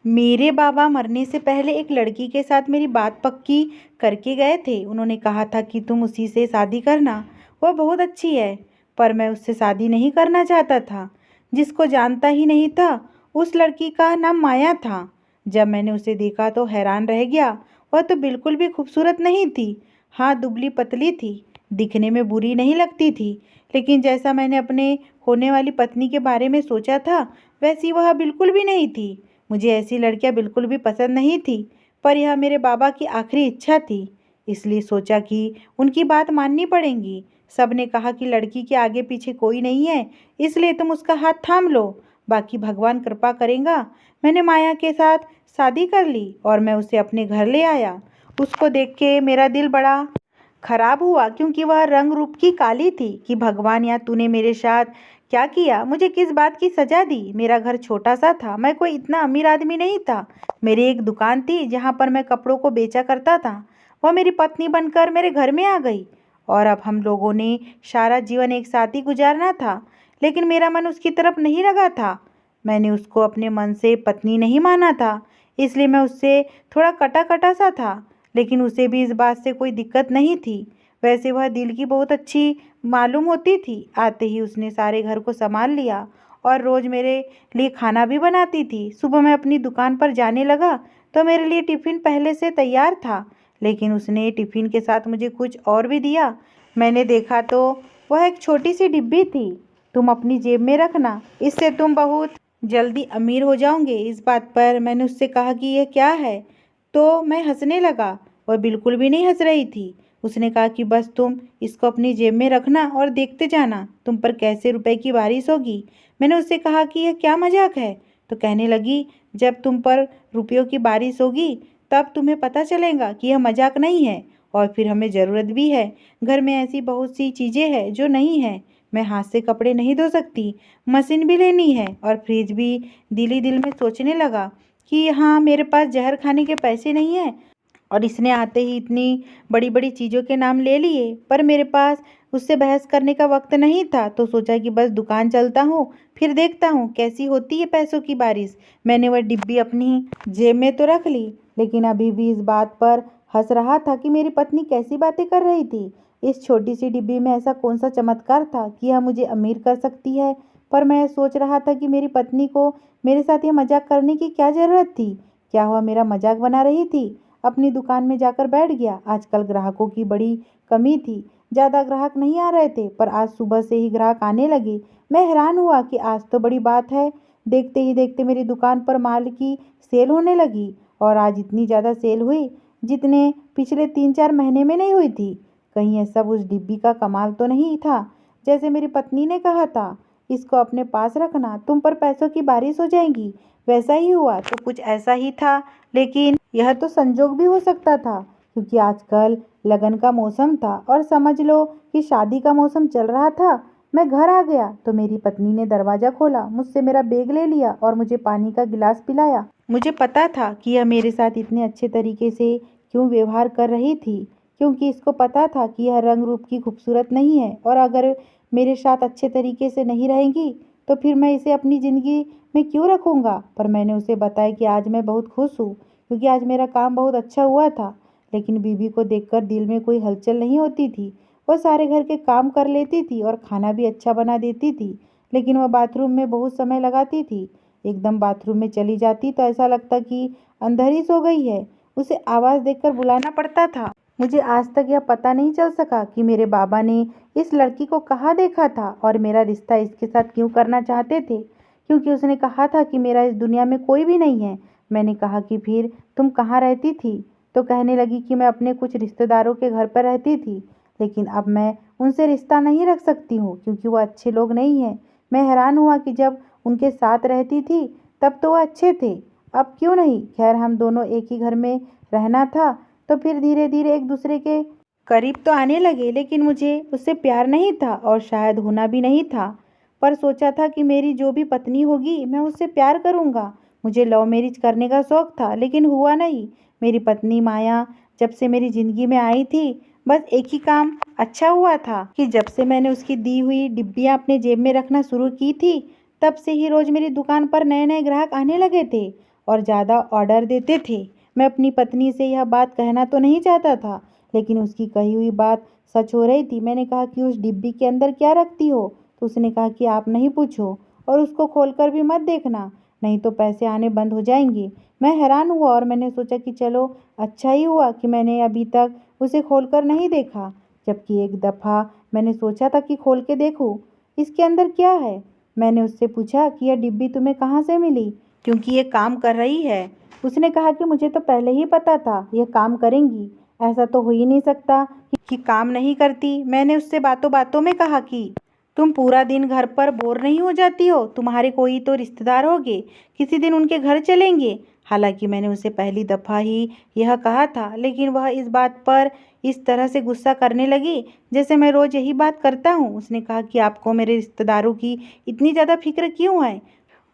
मेरे बाबा मरने से पहले एक लड़की के साथ मेरी बात पक्की करके गए थे। उन्होंने कहा था कि तुम उसी से शादी करना, वह बहुत अच्छी है। पर मैं उससे शादी नहीं करना चाहता था, जिसको जानता ही नहीं था। उस लड़की का नाम माया था। जब मैंने उसे देखा तो हैरान रह गया। वह तो बिल्कुल भी खूबसूरत नहीं थी। हाँ, दुबली पतली थी, दिखने में बुरी नहीं लगती थी। लेकिन जैसा मैंने अपने होने वाली पत्नी के बारे में सोचा था, वैसी वह बिल्कुल भी नहीं थी। मुझे ऐसी लड़कियां बिल्कुल भी पसंद नहीं थी, पर यह मेरे बाबा की आखिरी इच्छा थी। इसलिए सोचा कि उनकी बात माननी पड़ेगी। सब ने कहा कि लड़की के आगे पीछे कोई नहीं है, इसलिए तुम उसका हाथ थाम लो, बाकी भगवान कृपा करेगा। मैंने माया के साथ शादी कर ली और मैं उसे अपने घर ले आया। उसको देख के मेरा दिल बड़ा खराब हुआ, क्योंकि वह रंग रूप की काली थी। कि भगवान, या तूने मेरे साथ क्या किया? मुझे किस बात की सजा दी? मेरा घर छोटा सा था, मैं कोई इतना अमीर आदमी नहीं था। मेरी एक दुकान थी जहाँ पर मैं कपड़ों को बेचा करता था। वह मेरी पत्नी बनकर मेरे घर में आ गई और अब हम लोगों ने सारा जीवन एक साथ ही गुजारना था। लेकिन मेरा मन उसकी तरफ नहीं लगा था। मैंने उसको अपने मन से पत्नी नहीं माना था, इसलिए मैं उससे थोड़ा कटा कटा सा था। लेकिन उसे भी इस बात से कोई दिक्कत नहीं थी। वैसे वह दिल की बहुत अच्छी मालूम होती थी। आते ही उसने सारे घर को संभाल लिया और रोज़ मेरे लिए खाना भी बनाती थी। सुबह मैं अपनी दुकान पर जाने लगा तो मेरे लिए टिफ़िन पहले से तैयार था, लेकिन उसने टिफ़िन के साथ मुझे कुछ और भी दिया। मैंने देखा तो वह एक छोटी सी डिब्बी थी। तुम अपनी जेब में रखना, इससे तुम बहुत जल्दी अमीर हो जाओगे। इस बात पर मैंने उससे कहा कि यह क्या है, तो मैं हंसने लगा। वह बिल्कुल भी नहीं हंस रही थी। उसने कहा कि बस तुम इसको अपनी जेब में रखना और देखते जाना, तुम पर कैसे रुपए की बारिश होगी। मैंने उससे कहा कि यह क्या मजाक है, तो कहने लगी, जब तुम पर रुपयों की बारिश होगी तब तुम्हें पता चलेगा कि यह मजाक नहीं है। और फिर हमें ज़रूरत भी है। घर में ऐसी बहुत सी चीज़ें हैं जो नहीं है। मैं हाथ से कपड़े नहीं धो सकती, मशीन भी लेनी है और फ्रिज भी। दिल ही दिल में सोचने लगा कि हाँ, मेरे पास जहर खाने के पैसे नहीं हैं। और इसने आते ही इतनी बड़ी बड़ी चीज़ों के नाम ले लिए, पर मेरे पास उससे बहस करने का वक्त नहीं था। तो सोचा कि बस दुकान चलता हूँ, फिर देखता हूँ कैसी होती है पैसों की बारिश। मैंने वह डिब्बी अपनी जेब में तो रख ली, लेकिन अभी भी इस बात पर हंस रहा था कि मेरी पत्नी कैसी बातें कर रही थी। इस छोटी सी डिब्बी में ऐसा कौन सा चमत्कार था कि यह मुझे अमीर कर सकती है? पर मैं सोच रहा था कि मेरी पत्नी को मेरे साथ यह मजाक करने की क्या ज़रूरत थी? क्या वह मेरा मजाक बना रही थी? अपनी दुकान में जाकर बैठ गया। आजकल ग्राहकों की बड़ी कमी थी, ज़्यादा ग्राहक नहीं आ रहे थे, पर आज सुबह से ही ग्राहक आने लगे। मैं हैरान हुआ कि आज तो बड़ी बात है। देखते ही देखते मेरी दुकान पर माल की सेल होने लगी और आज इतनी ज़्यादा सेल हुई जितने पिछले 3-4 महीने में नहीं हुई थी। कहीं ये सब उस डिब्बी का कमाल तो नहीं था, जैसे मेरी पत्नी ने कहा था, इसको अपने पास रखना, तुम पर पैसों की बारिश हो जाएगी। वैसा ही हुआ तो कुछ ऐसा ही था। लेकिन यह तो संजोग भी हो सकता था, क्योंकि आजकल लगन का मौसम था और समझ लो कि शादी का मौसम चल रहा था। मैं घर आ गया तो मेरी पत्नी ने दरवाज़ा खोला, मुझसे मेरा बैग ले लिया और मुझे पानी का गिलास पिलाया। मुझे पता था कि यह मेरे साथ इतने अच्छे तरीके से क्यों व्यवहार कर रही थी, क्योंकि इसको पता था कि यह रंग रूप की खूबसूरत नहीं है और अगर मेरे साथ अच्छे तरीके से नहीं रहेंगी तो फिर मैं इसे अपनी ज़िंदगी में क्यों रखूँगा। पर मैंने उसे बताया कि आज मैं बहुत खुश हूँ, क्योंकि आज मेरा काम बहुत अच्छा हुआ था। लेकिन बीवी को देखकर दिल में कोई हलचल नहीं होती थी। वह सारे घर के काम कर लेती थी और खाना भी अच्छा बना देती थी, लेकिन वह बाथरूम में बहुत समय लगाती थी। एकदम बाथरूम में चली जाती तो ऐसा लगता कि अंदर ही सो गई है। उसे आवाज़ देकर बुलाना पड़ता था। मुझे आज तक यह पता नहीं चल सका कि मेरे बाबा ने इस लड़की को कहाँ देखा था और मेरा रिश्ता इसके साथ क्यों करना चाहते थे, क्योंकि उसने कहा था कि मेरा इस दुनिया में कोई भी नहीं है। मैंने कहा कि फिर तुम कहाँ रहती थी? तो कहने लगी कि मैं अपने कुछ रिश्तेदारों के घर पर रहती थी, लेकिन अब मैं उनसे रिश्ता नहीं रख सकती हूँ क्योंकि वो अच्छे लोग नहीं हैं। मैं हैरान हुआ कि जब उनके साथ रहती थी तब तो वो अच्छे थे, अब क्यों नहीं? खैर, हम दोनों एक ही घर में रहना था तो फिर धीरे धीरे एक दूसरे के करीब तो आने लगे, लेकिन मुझे उससे प्यार नहीं था और शायद होना भी नहीं था। पर सोचा था कि मेरी जो भी पत्नी होगी मैं उससे प्यार करूँगा। मुझे लव मैरिज करने का शौक़ था, लेकिन हुआ नहीं। मेरी पत्नी माया जब से मेरी ज़िंदगी में आई थी, बस एक ही काम अच्छा हुआ था कि जब से मैंने उसकी दी हुई डिब्बियाँ अपने जेब में रखना शुरू की थी, तब से ही रोज़ मेरी दुकान पर नए नए ग्राहक आने लगे थे और ज़्यादा ऑर्डर देते थे। मैं अपनी पत्नी से यह बात कहना तो नहीं चाहता था, लेकिन उसकी कही हुई बात सच हो रही थी। मैंने कहा कि उस डिब्बी के अंदर क्या रखती हो? तो उसने कहा कि आप नहीं पूछो और उसको खोलकर भी मत देखना, नहीं तो पैसे आने बंद हो जाएंगे। मैं हैरान हुआ और मैंने सोचा कि चलो अच्छा ही हुआ कि मैंने अभी तक उसे खोलकर नहीं देखा, जबकि एक दफ़ा मैंने सोचा था कि खोल के देखूं इसके अंदर क्या है। मैंने उससे पूछा कि यह डिब्बी तुम्हें कहाँ से मिली, क्योंकि ये काम कर रही है। उसने कहा कि मुझे तो पहले ही पता था यह काम करेंगी, ऐसा तो हो ही नहीं सकता कि काम नहीं करती। मैंने उससे बातों बातों में कहा कि तुम पूरा दिन घर पर बोर नहीं हो जाती हो? तुम्हारे कोई तो रिश्तेदार होंगे, किसी दिन उनके घर चलेंगे। हालांकि मैंने उसे पहली दफ़ा ही यह कहा था, लेकिन वह इस बात पर इस तरह से गुस्सा करने लगी जैसे मैं रोज़ यही बात करता हूँ। उसने कहा कि आपको मेरे रिश्तेदारों की इतनी ज़्यादा फिक्र क्यों है?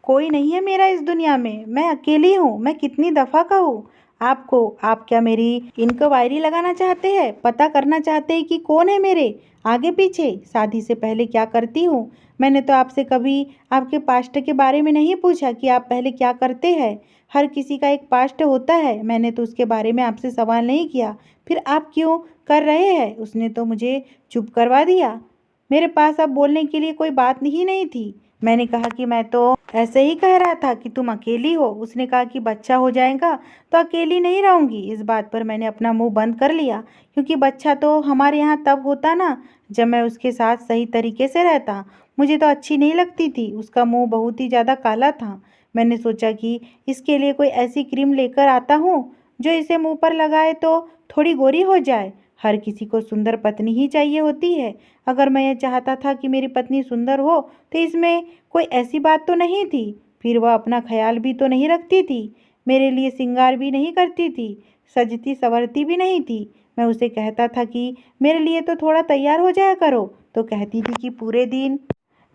कोई नहीं है मेरा इस दुनिया में, मैं अकेली हूँ। मैं कितनी दफ़ा कहूँ आपको? आप क्या मेरी इंक्वायरी लगाना चाहते हैं? पता करना चाहते हैं कि कौन है मेरे आगे पीछे? शादी से पहले क्या करती हूँ? मैंने तो आपसे कभी आपके पास्ट के बारे में नहीं पूछा कि आप पहले क्या करते हैं। हर किसी का एक पास्ट होता है, मैंने तो उसके बारे में आपसे सवाल नहीं किया, फिर आप क्यों कर रहे हैं? उसने तो मुझे चुप करवा दिया। मेरे पास अब बोलने के लिए कोई बात ही नहीं थी। मैंने कहा कि मैं तो ऐसे ही कह रहा था कि तुम अकेली हो। उसने कहा कि बच्चा हो जाएगा तो अकेली नहीं रहूंगी। इस बात पर मैंने अपना मुंह बंद कर लिया, क्योंकि बच्चा तो हमारे यहाँ तब होता ना जब मैं उसके साथ सही तरीके से रहता। मुझे तो अच्छी नहीं लगती थी, उसका मुंह बहुत ही ज़्यादा काला था। मैंने सोचा कि इसके लिए कोई ऐसी क्रीम लेकर आता हूँ जो इसे मुंह पर लगाए तो थोड़ी गोरी हो जाए। हर किसी को सुंदर पत्नी ही चाहिए होती है। अगर मैं यह चाहता था कि मेरी पत्नी सुंदर हो तो इसमें कोई ऐसी बात तो नहीं थी। फिर वह अपना ख्याल भी तो नहीं रखती थी, मेरे लिए श्रृंगार भी नहीं करती थी, सजती संवरती भी नहीं थी। मैं उसे कहता था कि मेरे लिए तो थोड़ा तैयार हो जाया करो, तो कहती थी कि पूरे दिन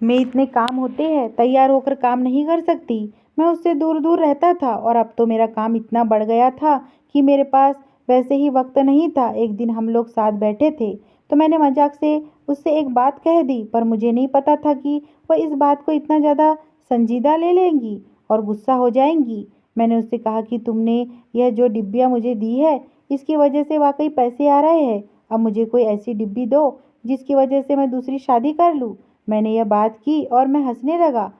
में इतने काम होते हैं, तैयार होकर काम नहीं कर सकती। मैं उससे दूर दूर रहता था और अब तो मेरा काम इतना बढ़ गया था कि मेरे पास वैसे ही वक्त नहीं था। एक दिन हम लोग साथ बैठे थे तो मैंने मजाक से उससे एक बात कह दी, पर मुझे नहीं पता था कि वह इस बात को इतना ज़्यादा संजीदा ले लेंगी और गुस्सा हो जाएंगी। मैंने उससे कहा कि तुमने यह जो डिब्बियाँ मुझे दी है इसकी वजह से वाकई पैसे आ रहे हैं। अब मुझे कोई ऐसी डिब्बी दो जिसकी वजह से मैं दूसरी शादी कर लूँ। मैंने यह बात की और मैं हंसने लगा,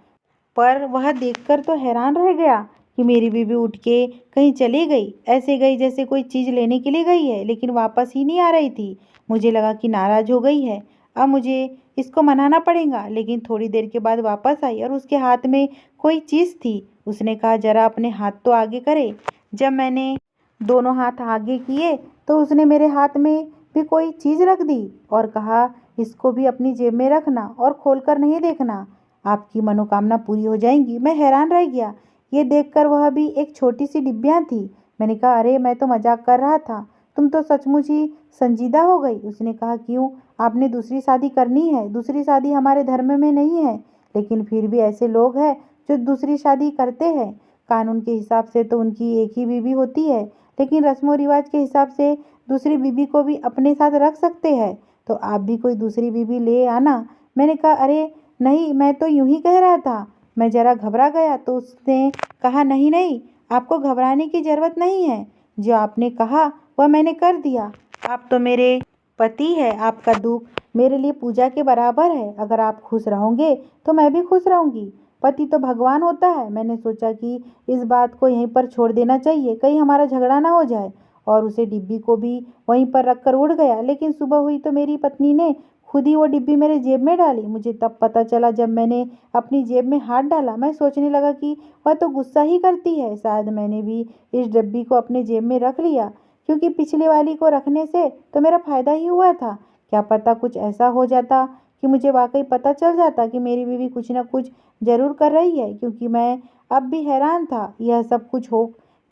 पर वह देखकर तो हैरान रह गया कि मेरी बीवी उठ के कहीं चली गई। ऐसे गई जैसे कोई चीज़ लेने के लिए गई है, लेकिन वापस ही नहीं आ रही थी। मुझे लगा कि नाराज़ हो गई है, अब मुझे इसको मनाना पड़ेगा। लेकिन थोड़ी देर के बाद वापस आई और उसके हाथ में कोई चीज़ थी। उसने कहा जरा अपने हाथ तो आगे करे। जब मैंने दोनों हाथ आगे किए तो उसने मेरे हाथ में भी कोई चीज़ रख दी और कहा इसको भी अपनी जेब में रखना और खोलकर नहीं देखना, आपकी मनोकामना पूरी हो जाएंगी। मैं हैरान रह गया, ये देखकर वह भी एक छोटी सी डिब्बियाँ थी। मैंने कहा अरे मैं तो मजाक कर रहा था, तुम तो सचमुच ही संजीदा हो गई। उसने कहा क्यों, आपने दूसरी शादी करनी है? दूसरी शादी हमारे धर्म में नहीं है, लेकिन फिर भी ऐसे लोग हैं जो दूसरी शादी करते हैं। कानून के हिसाब से तो उनकी एक ही बीवी होती है, लेकिन रस्मों रिवाज के हिसाब से दूसरी बीवी को भी अपने साथ रख सकते हैं। तो आप भी कोई दूसरी बीवी ले आना। मैंने कहा अरे नहीं, मैं तो यूं ही कह रहा था। मैं ज़रा घबरा गया तो उसने कहा नहीं नहीं, आपको घबराने की ज़रूरत नहीं है, जो आपने कहा वह मैंने कर दिया। आप तो मेरे पति है, आपका दुख मेरे लिए पूजा के बराबर है। अगर आप खुश रहोगे तो मैं भी खुश रहूंगी। पति तो भगवान होता है। मैंने सोचा कि इस बात को यहीं पर छोड़ देना चाहिए, कहीं हमारा झगड़ा ना हो जाए, और उसे डिब्बी को भी वहीं पर रखकर उड़ गया। लेकिन सुबह हुई तो मेरी पत्नी ने खुद ही वो डिब्बी मेरे जेब में डाली। मुझे तब पता चला जब मैंने अपनी जेब में हाथ डाला। मैं सोचने लगा कि वह तो गुस्सा ही करती है, शायद मैंने भी इस डिब्बी को अपने जेब में रख लिया, क्योंकि पिछले वाली को रखने से तो मेरा फायदा ही हुआ था। क्या पता कुछ ऐसा हो जाता कि मुझे वाकई पता चल जाता कि मेरी बीवी कुछ ना कुछ जरूर कर रही है, क्योंकि मैं अब भी हैरान था यह सब कुछ हो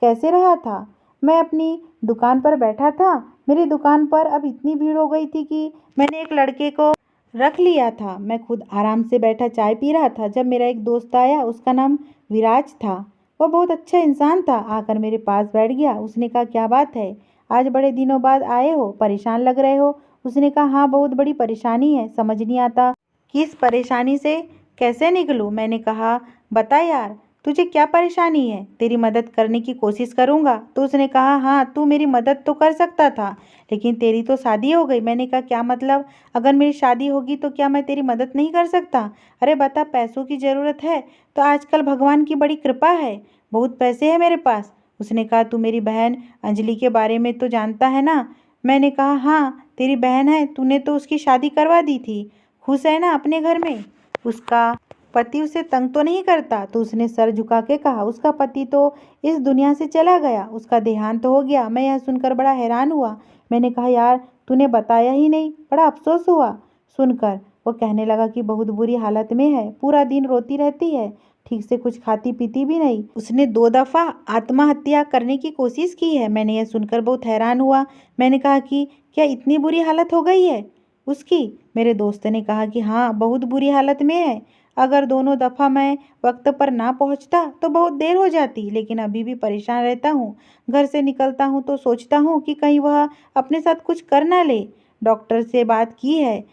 कैसे रहा था। मैं अपनी दुकान पर बैठा था। मेरी दुकान पर अब इतनी भीड़ हो गई थी कि मैंने एक लड़के को रख लिया था। मैं खुद आराम से बैठा चाय पी रहा था जब मेरा एक दोस्त आया। उसका नाम विराज था। वह बहुत अच्छा इंसान था। आकर मेरे पास बैठ गया। उसने कहा क्या बात है, आज बड़े दिनों बाद आए हो, परेशान लग रहे हो? उसने कहा हाँ, बहुत बड़ी परेशानी है, समझ नहीं आता कि इस परेशानी से कैसे निकलूं। मैंने कहा बता यार, तुझे क्या परेशानी है? तेरी मदद करने की कोशिश करूँगा। तो उसने कहा, हाँ, तू मेरी मदद तो कर सकता था, लेकिन तेरी तो शादी हो गई। मैंने कहा, क्या मतलब? अगर मेरी शादी होगी तो क्या मैं तेरी मदद नहीं कर सकता? अरे बता, पैसों की ज़रूरत है तो आजकल भगवान की बड़ी कृपा है, बहुत पैसे हैं मेरे पास। उसने कहा, तू मेरी बहन अंजलि के बारे में तो जानता है ना? मैंने कहा, हाँ, तेरी बहन है, तूने तो उसकी शादी करवा दी थी। खुश है ना अपने घर में? उसका पति उसे तंग तो नहीं करता? तो उसने सर झुका के कहा, उसका पति तो इस दुनिया से चला गया, उसका देहांत हो गया। मैं यह सुनकर बड़ा हैरान हुआ। मैंने कहा, यार, तूने बताया ही नहीं, बड़ा अफसोस हुआ सुनकर। वो कहने लगा कि बहुत बुरी हालत में है, पूरा दिन रोती रहती है, ठीक से कुछ खाती पीती भी नहीं। उसने 2 दफ़ा आत्महत्या करने की कोशिश की है। मैंने यह सुनकर बहुत हैरान हुआ। मैंने कहा कि क्या इतनी बुरी हालत हो गई है उसकी? मेरे दोस्त ने कहा कि हाँ, बहुत बुरी हालत में है। अगर दोनों दफ़ा मैं वक्त पर ना पहुंचता तो बहुत देर हो जाती, लेकिन अभी भी परेशान रहता हूँ। घर से निकलता हूँ तो सोचता हूँ कि कहीं वह अपने साथ कुछ कर ना ले। डॉक्टर से बात की है,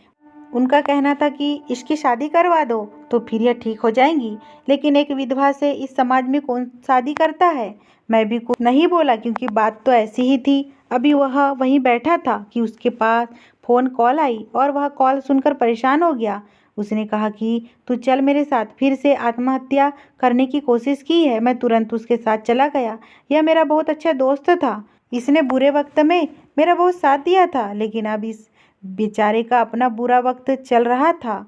उनका कहना था कि इसकी शादी करवा दो तो फिर यह ठीक हो जाएंगी, लेकिन एक विधवा से इस समाज में कौन शादी करता है? मैं भी कुछ नहीं बोला क्योंकि बात तो ऐसी ही थी। अभी वह वहीं बैठा था कि उसके पास फ़ोन कॉल आई और वह कॉल सुनकर परेशान हो गया। उसने कहा कि तू चल मेरे साथ, फिर से आत्महत्या करने की कोशिश की है। मैं तुरंत उसके साथ चला गया। यह मेरा बहुत अच्छा दोस्त था, इसने बुरे वक्त में मेरा बहुत साथ दिया था, लेकिन अब इस बेचारे का अपना बुरा वक्त चल रहा था।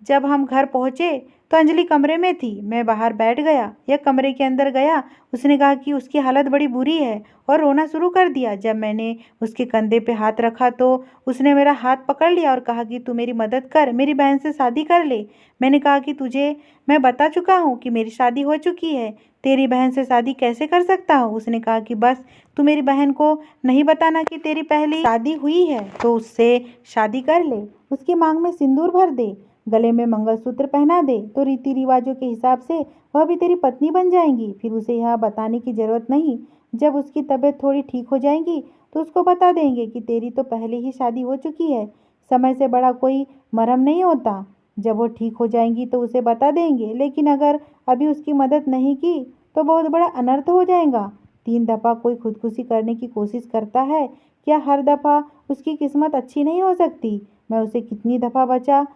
जब हम घर पहुँचे तो अंजलि कमरे में थी। मैं बाहर बैठ गया, यह कमरे के अंदर गया। उसने कहा कि उसकी हालत बड़ी बुरी है और रोना शुरू कर दिया। जब मैंने उसके कंधे पे हाथ रखा तो उसने मेरा हाथ पकड़ लिया और कहा कि तू मेरी मदद कर, मेरी बहन से शादी कर ले। मैंने कहा कि तुझे मैं बता चुका हूँ कि मेरी शादी हो चुकी है, तेरी बहन से शादी कैसे कर सकता हूँ? उसने कहा कि बस तू मेरी बहन को नहीं बताना कि तेरी पहली शादी हुई है, तो उससे शादी कर ले, उसकी मांग में सिंदूर भर दे, गले में मंगलसूत्र पहना दे, तो रीति रिवाजों के हिसाब से वह भी तेरी पत्नी बन जाएंगी। फिर उसे यह बताने की ज़रूरत नहीं। जब उसकी तबीयत थोड़ी ठीक हो जाएगी तो उसको बता देंगे कि तेरी तो पहले ही शादी हो चुकी है। समय से बड़ा कोई मरहम नहीं होता। जब वो ठीक हो जाएंगी तो उसे बता देंगे, लेकिन अगर अभी उसकी मदद नहीं की तो बहुत बड़ा अनर्थ हो जाएगा। 3 दफ़ा कोई खुदकुशी करने की कोशिश करता है, क्या हर दफ़ा उसकी किस्मत अच्छी नहीं हो सकती? मैं उसे कितनी दफ़ा बचा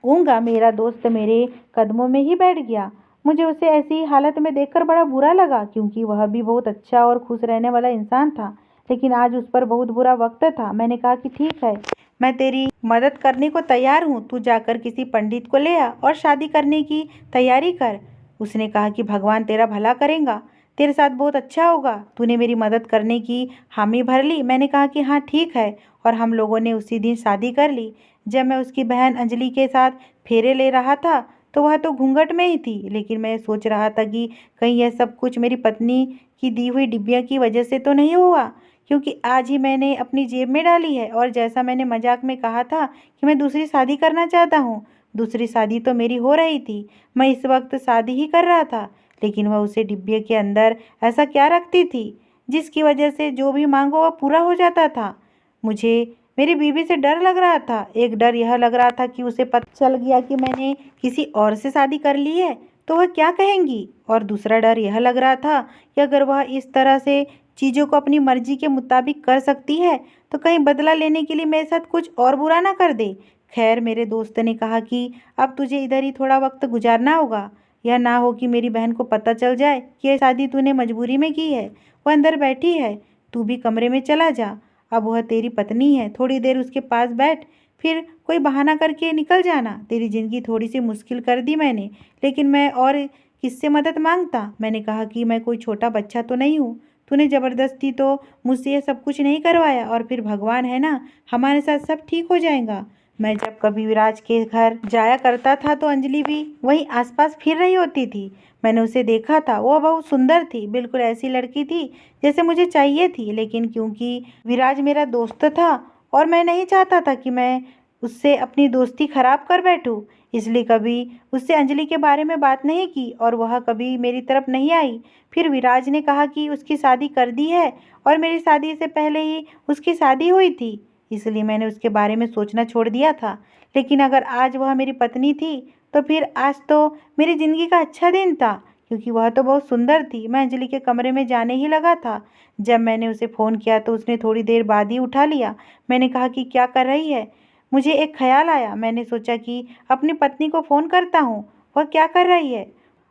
ऊँगा, मेरा दोस्त मेरे कदमों में ही बैठ गया। मुझे उसे ऐसी हालत में देखकर बड़ा बुरा लगा, क्योंकि वह भी बहुत अच्छा और खुश रहने वाला इंसान था, लेकिन आज उस पर बहुत बुरा वक्त था। मैंने कहा कि ठीक है, मैं तेरी मदद करने को तैयार हूँ, तू जाकर किसी पंडित को ले आ और शादी करने की तैयारी कर। उसने कहा कि भगवान तेरा भला करेगा, तेरे साथ बहुत अच्छा होगा, तूने मेरी मदद करने की हामी भर ली। मैंने कहा कि हाँ ठीक है, और हम लोगों ने उसी दिन शादी कर ली। जब मैं उसकी बहन अंजलि के साथ फेरे ले रहा था तो वह तो घूंघट में ही थी, लेकिन मैं सोच रहा था कि कहीं यह सब कुछ मेरी पत्नी की दी हुई डिब्बिया की वजह से तो नहीं हुआ, क्योंकि आज ही मैंने अपनी जेब में डाली है। और जैसा मैंने मजाक में कहा था कि मैं दूसरी शादी करना चाहता हूँ, दूसरी शादी तो मेरी हो रही थी, मैं इस वक्त शादी ही कर रहा था, लेकिन वह उसे डिब्बे के अंदर ऐसा क्या रखती थी जिसकी वजह से जो भी मांगो वह पूरा हो जाता था। मुझे मेरी बीवी से डर लग रहा था। एक डर यह लग रहा था कि उसे पता चल गया कि मैंने किसी और से शादी कर ली है तो वह क्या कहेंगी, और दूसरा डर यह लग रहा था कि अगर वह इस तरह से चीज़ों को अपनी मर्जी के मुताबिक कर सकती है तो कहीं बदला लेने के लिए मेरे साथ कुछ और बुरा ना कर दे। खैर, मेरे दोस्त ने कहा कि अब तुझे इधर ही थोड़ा वक्त गुजारना होगा, यह ना हो कि मेरी बहन को पता चल जाए कि यह शादी तूने मजबूरी में की है। वह अंदर बैठी है, तू भी कमरे में चला जा, अब वह तेरी पत्नी है, थोड़ी देर उसके पास बैठ, फिर कोई बहाना करके निकल जाना। तेरी ज़िंदगी थोड़ी सी मुश्किल कर दी मैंने, लेकिन मैं और किससे मदद मांगता? मैंने कहा कि मैं कोई छोटा बच्चा तो नहीं हूँ, तूने ज़बरदस्ती तो मुझसे ये सब कुछ नहीं करवाया, और फिर भगवान है ना, हमारे साथ सब ठीक हो जाएगा। मैं जब कभी विराज के घर जाया करता था तो अंजलि भी वहीं आसपास फिर रही होती थी। मैंने उसे देखा था, वो बहुत सुंदर थी, बिल्कुल ऐसी लड़की थी जैसे मुझे चाहिए थी, लेकिन क्योंकि विराज मेरा दोस्त था और मैं नहीं चाहता था कि मैं उससे अपनी दोस्ती खराब कर बैठूं, इसलिए कभी उससे अंजलि के बारे में बात नहीं की और वह कभी मेरी तरफ नहीं आई। फिर विराज ने कहा कि उसकी शादी कर दी है और मेरी शादी से पहले ही उसकी शादी हुई थी, इसलिए मैंने उसके बारे में सोचना छोड़ दिया था। लेकिन अगर आज वह मेरी पत्नी थी तो फिर आज तो मेरी ज़िंदगी का अच्छा दिन था, क्योंकि वह तो बहुत सुंदर थी। मैं अंजलि के कमरे में जाने ही लगा था। जब मैंने उसे फ़ोन किया तो उसने थोड़ी देर बाद ही उठा लिया। मैंने कहा कि क्या कर रही है? मुझे एक ख्याल आया। मैंने सोचा कि अपनी पत्नी को फ़ोन करता हूँ, वह क्या कर रही है?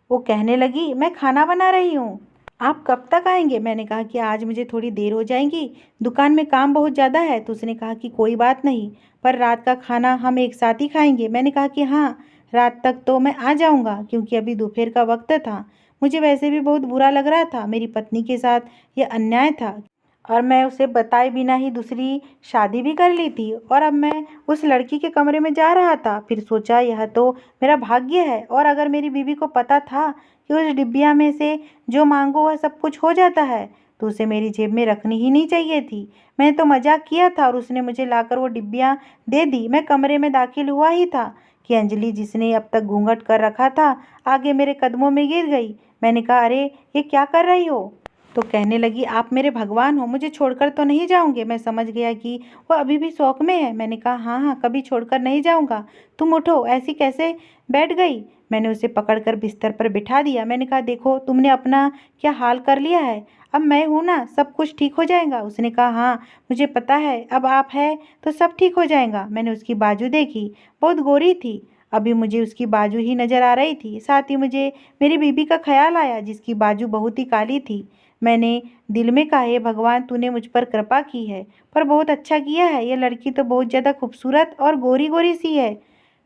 वो कहने लगी, मैं खाना बना रही हूँ। आप कब तक आएंगे? मैंने कहा कि आज मुझे थोड़ी देर हो जाएगी, दुकान में काम बहुत ज़्यादा है। तो उसने कहा कि कोई बात नहीं, पर रात का खाना हम एक साथ ही खाएंगे। मैंने कहा कि हाँ, रात तक तो मैं आ जाऊंगा, क्योंकि अभी दोपहर का वक्त था। मुझे वैसे भी बहुत बुरा लग रहा था, मेरी पत्नी के साथ यह अन्याय था और मैं उसे बताए बिना ही दूसरी शादी भी कर ली थी, और अब मैं उस लड़की के कमरे में जा रहा था। फिर सोचा यह तो मेरा भाग्य है, और अगर मेरी बीवी को पता था कि उस डिब्बिया में से जो मांगो वह सब कुछ हो जाता है, तो उसे मेरी जेब में रखनी ही नहीं चाहिए थी। मैंने तो मजाक किया था और उसने मुझे लाकर वो डिब्बियाँ दे दी। मैं कमरे में दाखिल हुआ ही था कि अंजलि, जिसने अब तक घूंघट कर रखा था, आगे मेरे कदमों में गिर गई। मैंने कहा, अरे ये क्या कर रही हो? तो कहने लगी, आप मेरे भगवान हो, मुझे छोड़कर तो नहीं जाओगे? मैं समझ गया कि वो अभी भी शौक में है। मैंने कहा, हाँ हाँ, कभी छोड़कर नहीं जाऊंगा। तुम उठो, ऐसी कैसे बैठ गई? मैंने उसे पकड़कर बिस्तर पर बिठा दिया। मैंने कहा, देखो तुमने अपना क्या हाल कर लिया है, अब मैं हूं ना, सब कुछ ठीक हो जाएगा। उसने कहा, हाँ मुझे पता है, अब आप है तो सब ठीक हो जाएगा। मैंने उसकी बाजू देखी, बहुत गोरी थी। अभी मुझे उसकी बाजू ही नजर आ रही थी। साथ ही मुझे मेरी बीबी का ख्याल आया, जिसकी बाजू बहुत ही काली थी। मैंने दिल में कहा, हे भगवान, तूने मुझ पर कृपा की है, पर बहुत अच्छा किया है। यह लड़की तो बहुत ज़्यादा खूबसूरत और गोरी गोरी सी है।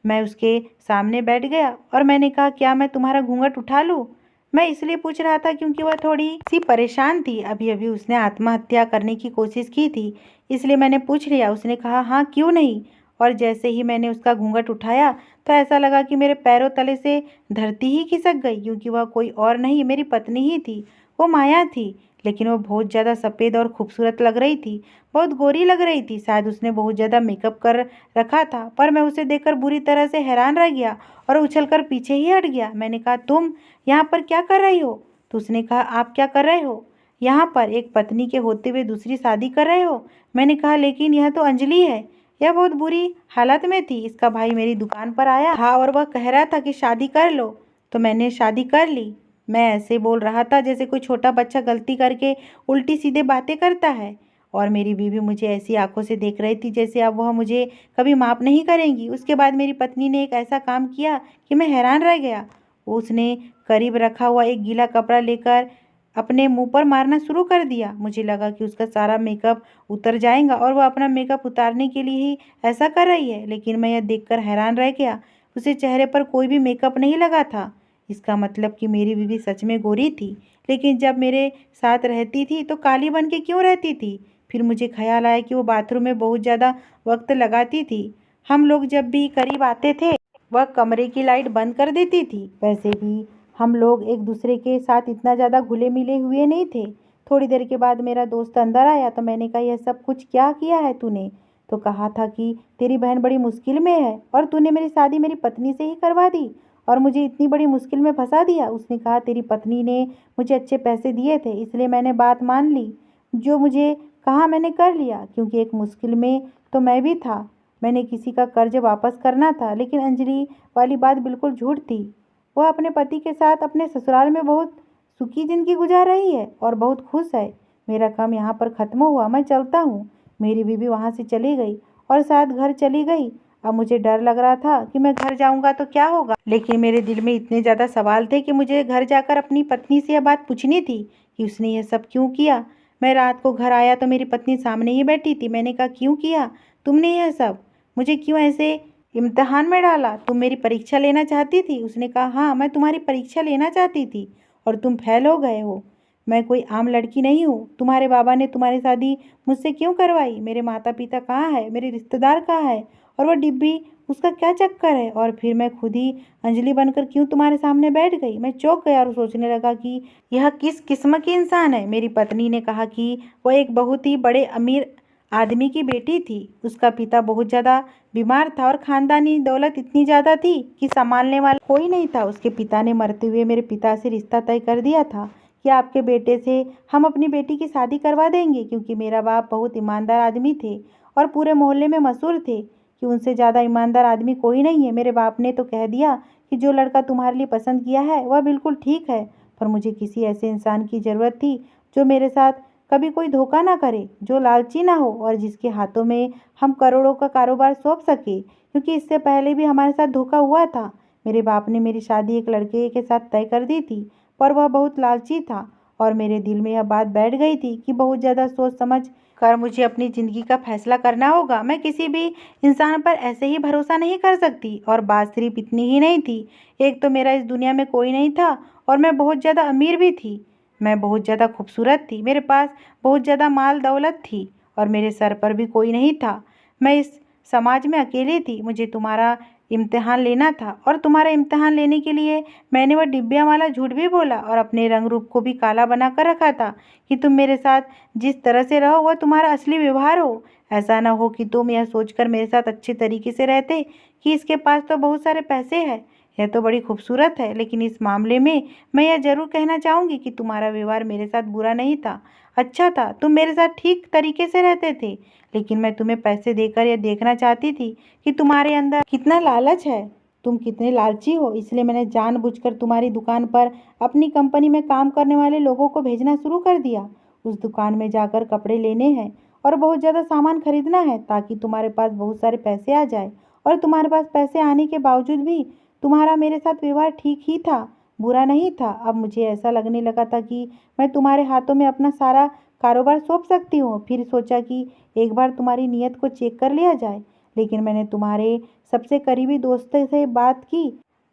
मैं उसके सामने बैठ गया और मैंने कहा, क्या मैं तुम्हारा घूंघट उठा लूँ? मैं इसलिए पूछ रहा था क्योंकि वह थोड़ी सी परेशान थी। अभी अभी उसने आत्महत्या करने की कोशिश की थी, इसलिए मैंने पूछ लिया। उसने कहा, हाँ क्यों नहीं। और जैसे ही मैंने उसका घूंघट उठाया तो ऐसा लगा कि मेरे पैरों तले से धरती ही खिसक गई, क्योंकि वह कोई और नहीं, मेरी पत्नी ही थी। वो माया थी, लेकिन वो बहुत ज़्यादा सफ़ेद और खूबसूरत लग रही थी, बहुत गोरी लग रही थी। शायद उसने बहुत ज़्यादा मेकअप कर रखा था, पर मैं उसे देखकर बुरी तरह से हैरान रह गया और उछलकर पीछे ही हट गया। मैंने कहा, तुम यहाँ पर क्या कर रही हो? तो उसने कहा, आप क्या कर रहे हो यहाँ पर? एक पत्नी के होते हुए दूसरी शादी कर रहे हो? मैंने कहा, लेकिन यह तो अंजलि है, यह बहुत बुरी हालत में थी। इसका भाई मेरी दुकान पर आया था और वह कह रहा था कि शादी कर लो, तो मैंने शादी कर ली। मैं ऐसे बोल रहा था जैसे कोई छोटा बच्चा गलती करके उल्टी सीधे बातें करता है, और मेरी बीवी मुझे ऐसी आंखों से देख रही थी जैसे अब वह मुझे कभी माफ़ नहीं करेंगी। उसके बाद मेरी पत्नी ने एक ऐसा काम किया कि मैं हैरान रह गया। उसने करीब रखा हुआ एक गीला कपड़ा लेकर अपने मुंह पर मारना शुरू कर दिया। मुझे लगा कि उसका सारा मेकअप उतर जाएगा और वह अपना मेकअप उतारने के लिए ही ऐसा कर रही है, लेकिन मैं यह देखकर हैरान रह गया, उसे चेहरे पर कोई भी मेकअप नहीं लगा था। इसका मतलब कि मेरी बीवी सच में गोरी थी, लेकिन जब मेरे साथ रहती थी तो काली बन के क्यों रहती थी? फिर मुझे ख्याल आया कि वो बाथरूम में बहुत ज़्यादा वक्त लगाती थी। हम लोग जब भी करीब आते थे, वह कमरे की लाइट बंद कर देती थी। वैसे भी हम लोग एक दूसरे के साथ इतना ज़्यादा घुले मिले हुए नहीं थे। थोड़ी देर के बाद मेरा दोस्त अंदर आया, तो मैंने कहा, यह सब कुछ क्या किया है तूने? तो कहा था कि तेरी बहन बड़ी मुश्किल में है और तूने मेरी शादी मेरी पत्नी से ही करवा दी और मुझे इतनी बड़ी मुश्किल में फंसा दिया। उसने कहा, तेरी पत्नी ने मुझे अच्छे पैसे दिए थे, इसलिए मैंने बात मान ली। जो मुझे कहा मैंने कर लिया, क्योंकि एक मुश्किल में तो मैं भी था। मैंने किसी का कर्ज वापस करना था, लेकिन अंजलि वाली बात बिल्कुल झूठ थी। वह अपने पति के साथ अपने ससुराल में बहुत सुखी जिंदगी गुजार रही है और बहुत खुश है। मेरा काम यहाँ पर ख़त्म हुआ, मैं चलता हूँ। मेरी बीवी वहाँ से चली गई और शायद घर चली गई। अब मुझे डर लग रहा था कि मैं घर जाऊंगा तो क्या होगा, लेकिन मेरे दिल में इतने ज़्यादा सवाल थे कि मुझे घर जाकर अपनी पत्नी से यह बात पूछनी थी कि उसने यह सब क्यों किया। मैं रात को घर आया तो मेरी पत्नी सामने ही बैठी थी। मैंने कहा, क्यों किया तुमने यह सब? मुझे क्यों ऐसे इम्तिहान में डाला? तुम मेरी परीक्षा लेना चाहती थी? उसने कहा, हाँ मैं तुम्हारी परीक्षा लेना चाहती थी और तुम फेल हो गए हो। मैं कोई आम लड़की नहीं हूँ। तुम्हारे बाबा ने तुम्हारी शादी मुझसे क्यों करवाई? मेरे माता पिता कहाँ है? मेरे रिश्तेदार कहाँ है? और वो डिब्बी, उसका क्या चक्कर है? और फिर मैं खुद ही अंजलि बनकर क्यों तुम्हारे सामने बैठ गई? मैं चौंक गया और सोचने लगा कि यह किस किस्म की इंसान है। मेरी पत्नी ने कहा कि वह एक बहुत ही बड़े अमीर आदमी की बेटी थी। उसका पिता बहुत ज़्यादा बीमार था और ख़ानदानी दौलत इतनी ज़्यादा थी कि संभालने वाला कोई नहीं था। उसके पिता ने मरते हुए मेरे पिता से रिश्ता तय कर दिया था कि आपके बेटे से हम अपनी बेटी की शादी करवा देंगे, क्योंकि मेरा बाप बहुत ईमानदार आदमी थे और पूरे मोहल्ले में मशहूर थे कि उनसे ज़्यादा ईमानदार आदमी कोई नहीं है। मेरे बाप ने तो कह दिया कि जो लड़का तुम्हारे लिए पसंद किया है वह बिल्कुल ठीक है, पर मुझे किसी ऐसे इंसान की ज़रूरत थी जो मेरे साथ कभी कोई धोखा ना करे, जो लालची ना हो और जिसके हाथों में हम करोड़ों का कारोबार सौंप सके, क्योंकि इससे पहले भी हमारे साथ धोखा हुआ था। मेरे बाप ने मेरी शादी एक लड़के के साथ तय कर दी थी, पर वह बहुत लालची था और मेरे दिल में यह बात बैठ गई थी कि बहुत ज़्यादा सोच समझ कर मुझे अपनी ज़िंदगी का फैसला करना होगा। मैं किसी भी इंसान पर ऐसे ही भरोसा नहीं कर सकती। और बात सिर्फ इतनी ही नहीं थी, एक तो मेरा इस दुनिया में कोई नहीं था और मैं बहुत ज़्यादा अमीर भी थी। मैं बहुत ज़्यादा खूबसूरत थी, मेरे पास बहुत ज़्यादा माल दौलत थी और मेरे सर पर भी कोई नहीं था। मैं इस समाज में अकेली थी। मुझे तुम्हारा इम्तिहान लेना था और तुम्हारा इम्तिहान लेने के लिए मैंने वह डिब्बिया वाला झूठ भी बोला और अपने रंग रूप को भी काला बना कर रखा था कि तुम मेरे साथ जिस तरह से रहो वह तुम्हारा असली व्यवहार हो। ऐसा ना हो कि तुम यह सोचकर मेरे साथ अच्छे तरीके से रहते कि इसके पास तो बहुत सारे पैसे हैं, यह तो बड़ी खूबसूरत है। लेकिन इस मामले में मैं यह ज़रूर कहना चाहूँगी कि तुम्हारा व्यवहार मेरे साथ बुरा नहीं था, अच्छा था। तुम मेरे साथ ठीक तरीके से रहते थे, लेकिन मैं तुम्हें पैसे देकर यह देखना चाहती थी कि तुम्हारे अंदर कितना लालच है, तुम कितने लालची हो। इसलिए मैंने जानबूझकर तुम्हारी दुकान पर अपनी कंपनी में काम करने वाले लोगों को भेजना शुरू कर दिया। उस दुकान में जाकर कपड़े लेने हैं और बहुत ज़्यादा सामान खरीदना है ताकि तुम्हारे पास बहुत सारे पैसे आ जाए। और तुम्हारे पास पैसे आने के बावजूद भी तुम्हारा मेरे साथ व्यवहार ठीक ही था, बुरा नहीं था। अब मुझे ऐसा लगने लगा था कि मैं तुम्हारे हाथों में अपना सारा कारोबार सौंप सकती हूँ। फिर सोचा कि एक बार तुम्हारी नीयत को चेक कर लिया जाए। लेकिन मैंने तुम्हारे सबसे करीबी दोस्त से बात की।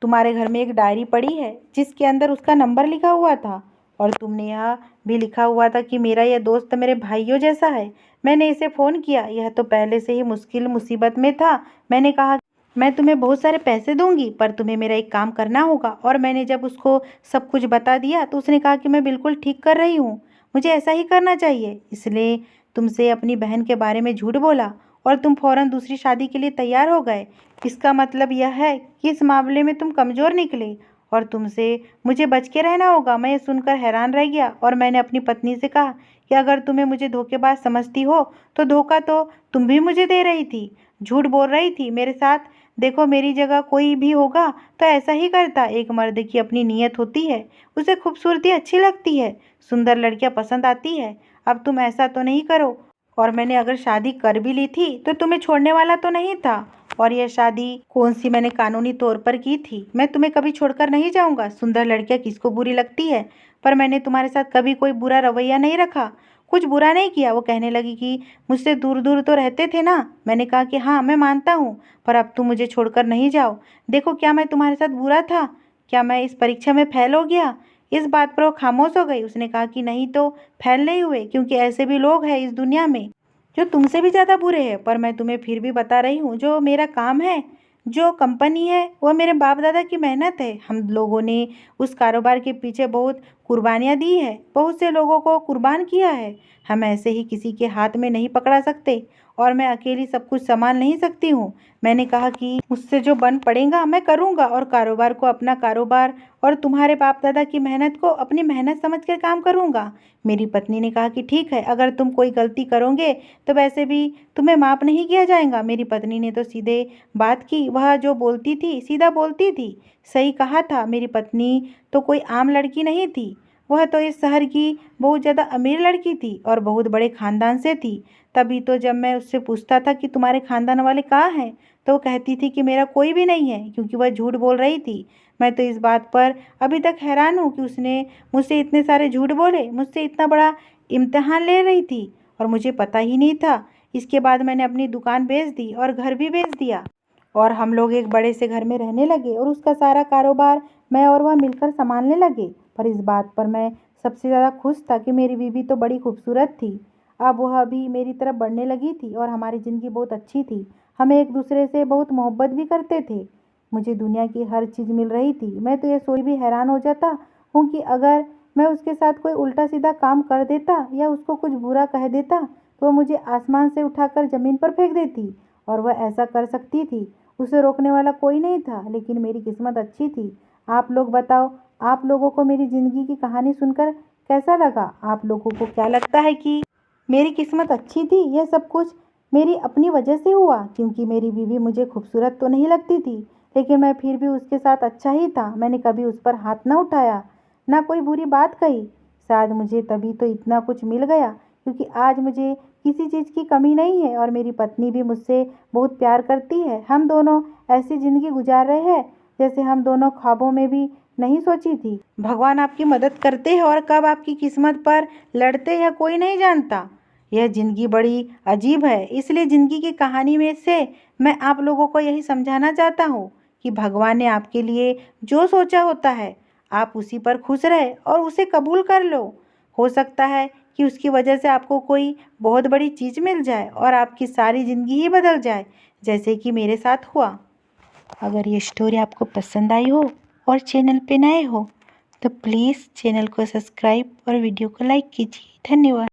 तुम्हारे घर में एक डायरी पड़ी है जिसके अंदर उसका नंबर लिखा हुआ था और तुमने यह भी लिखा हुआ था कि मेरा यह दोस्त मेरे भाइयों जैसा है। मैंने इसे फ़ोन किया, यह तो पहले से ही मुश्किल मुसीबत में था। मैंने कहा मैं तुम्हें बहुत सारे पैसे दूंगी, पर तुम्हें मेरा एक काम करना होगा। और मैंने जब उसको सब कुछ बता दिया तो उसने कहा कि मैं बिल्कुल ठीक कर रही हूँ, मुझे ऐसा ही करना चाहिए। इसलिए तुमसे अपनी बहन के बारे में झूठ बोला और तुम फौरन दूसरी शादी के लिए तैयार हो गए। इसका मतलब यह है कि इस मामले में तुम कमज़ोर निकले और तुमसे मुझे बच के रहना होगा। मैं ये सुनकर हैरान रह गया और मैंने अपनी पत्नी से कहा कि अगर तुम्हें मुझे धोखेबाज समझती हो तो धोखा तो तुम भी मुझे दे रही थी, झूठ बोल रही थी मेरे साथ। देखो, मेरी जगह कोई भी होगा तो ऐसा ही करता। एक मर्द की अपनी नीयत होती है, उसे खूबसूरती अच्छी लगती है, सुंदर लड़कियां पसंद आती है। अब तुम ऐसा तो नहीं करो। और मैंने अगर शादी कर भी ली थी तो तुम्हें छोड़ने वाला तो नहीं था। और यह शादी कौन सी मैंने कानूनी तौर पर की थी। मैं तुम्हें कभी छोड़कर नहीं जाऊंगा। सुंदर लड़कियां किसको बुरी लगती है, पर मैंने तुम्हारे साथ कभी कोई बुरा रवैया नहीं रखा, कुछ बुरा नहीं किया। वो कहने लगी कि मुझसे दूर दूर तो रहते थे ना। मैंने कहा कि हाँ मैं मानता हूँ, पर अब तुम मुझे छोड़कर नहीं जाओ। देखो, क्या मैं तुम्हारे साथ बुरा था? क्या मैं इस परीक्षा में फेल हो गया? इस बात पर वो खामोश हो गई। उसने कहा कि नहीं तो फेल नहीं हुए, क्योंकि ऐसे भी लोग हैं इस दुनिया में जो तुमसे भी ज़्यादा बुरे हैं। पर मैं तुम्हें फिर भी बता रही हूँ, जो मेरा काम है, जो कंपनी है, वह मेरे बाप दादा की मेहनत है। हम लोगों ने उस कारोबार के पीछे बहुत कुर्बानियाँ दी है, बहुत से लोगों को कुर्बान किया है। हम ऐसे ही किसी के हाथ में नहीं पकड़ा सकते और मैं अकेली सब कुछ संभाल नहीं सकती हूँ। मैंने कहा कि मुझसे जो बन पड़ेगा मैं करूँगा और कारोबार को अपना कारोबार और तुम्हारे बाप दादा की मेहनत को अपनी मेहनत समझ कर काम करूँगा। मेरी पत्नी ने कहा कि ठीक है, अगर तुम कोई गलती करोगे तो वैसे भी तुम्हें माफ़ नहीं किया जाएगा। मेरी पत्नी ने तो सीधे बात की, वह जो बोलती थी सीधा बोलती थी। सही कहा था, मेरी पत्नी तो कोई आम लड़की नहीं थी, वह तो इस शहर की बहुत ज़्यादा अमीर लड़की थी और बहुत बड़े ख़ानदान से थी। तभी तो जब मैं उससे पूछता था कि तुम्हारे ख़ानदान वाले कहाँ हैं, तो वो कहती थी कि मेरा कोई भी नहीं है, क्योंकि वह झूठ बोल रही थी। मैं तो इस बात पर अभी तक हैरान हूँ कि उसने मुझसे इतने सारे झूठ बोले, मुझसे इतना बड़ा इम्तिहान ले रही थी और मुझे पता ही नहीं था। इसके बाद मैंने अपनी दुकान बेच दी और घर भी बेच दिया और हम लोग एक बड़े से घर में रहने लगे और उसका सारा कारोबार मैं और वह मिलकर संभालने लगे। पर इस बात पर मैं सबसे ज़्यादा खुश था कि मेरी बीवी तो बड़ी खूबसूरत थी। अब वह भी मेरी तरफ बढ़ने लगी थी और हमारी ज़िंदगी बहुत अच्छी थी। हमें एक दूसरे से बहुत मोहब्बत भी करते थे। मुझे दुनिया की हर चीज़ मिल रही थी। मैं तो ये सोच भी हैरान हो जाता हूँ कि अगर मैं उसके साथ कोई उल्टा सीधा काम कर देता या उसको कुछ बुरा कह देता तो वह मुझे आसमान से उठाकर ज़मीन पर फेंक देती। और वह ऐसा कर सकती थी, उसे रोकने वाला कोई नहीं था। लेकिन मेरी किस्मत अच्छी थी। आप लोग बताओ, आप लोगों को मेरी ज़िंदगी की कहानी सुनकर कैसा लगा? आप लोगों को क्या लगता है कि मेरी किस्मत अच्छी थी? यह सब कुछ मेरी अपनी वजह से हुआ, क्योंकि मेरी बीवी मुझे खूबसूरत तो नहीं लगती थी, लेकिन मैं फिर भी उसके साथ अच्छा ही था। मैंने कभी उस पर हाथ ना उठाया, ना कोई बुरी बात कही। शायद मुझे तभी तो इतना कुछ मिल गया, क्योंकि आज मुझे किसी चीज़ की कमी नहीं है और मेरी पत्नी भी मुझसे बहुत प्यार करती है। हम दोनों ऐसी ज़िंदगी गुजार रहे हैं जैसे हम दोनों ख्वाबों में भी नहीं सोची थी। भगवान आपकी मदद करते हैं और कब आपकी किस्मत पर लड़ते हैं कोई नहीं जानता। यह ज़िंदगी बड़ी अजीब है, इसलिए ज़िंदगी की कहानी में से मैं आप लोगों को यही समझाना चाहता हूँ कि भगवान ने आपके लिए जो सोचा होता है आप उसी पर खुश रहे और उसे कबूल कर लो। हो सकता है कि उसकी वजह से आपको कोई बहुत बड़ी चीज़ मिल जाए और आपकी सारी ज़िंदगी ही बदल जाए, जैसे कि मेरे साथ हुआ। अगर ये स्टोरी आपको पसंद आई हो और चैनल पे नए हो तो प्लीज़ चैनल को सब्सक्राइब और वीडियो को लाइक कीजिए। धन्यवाद।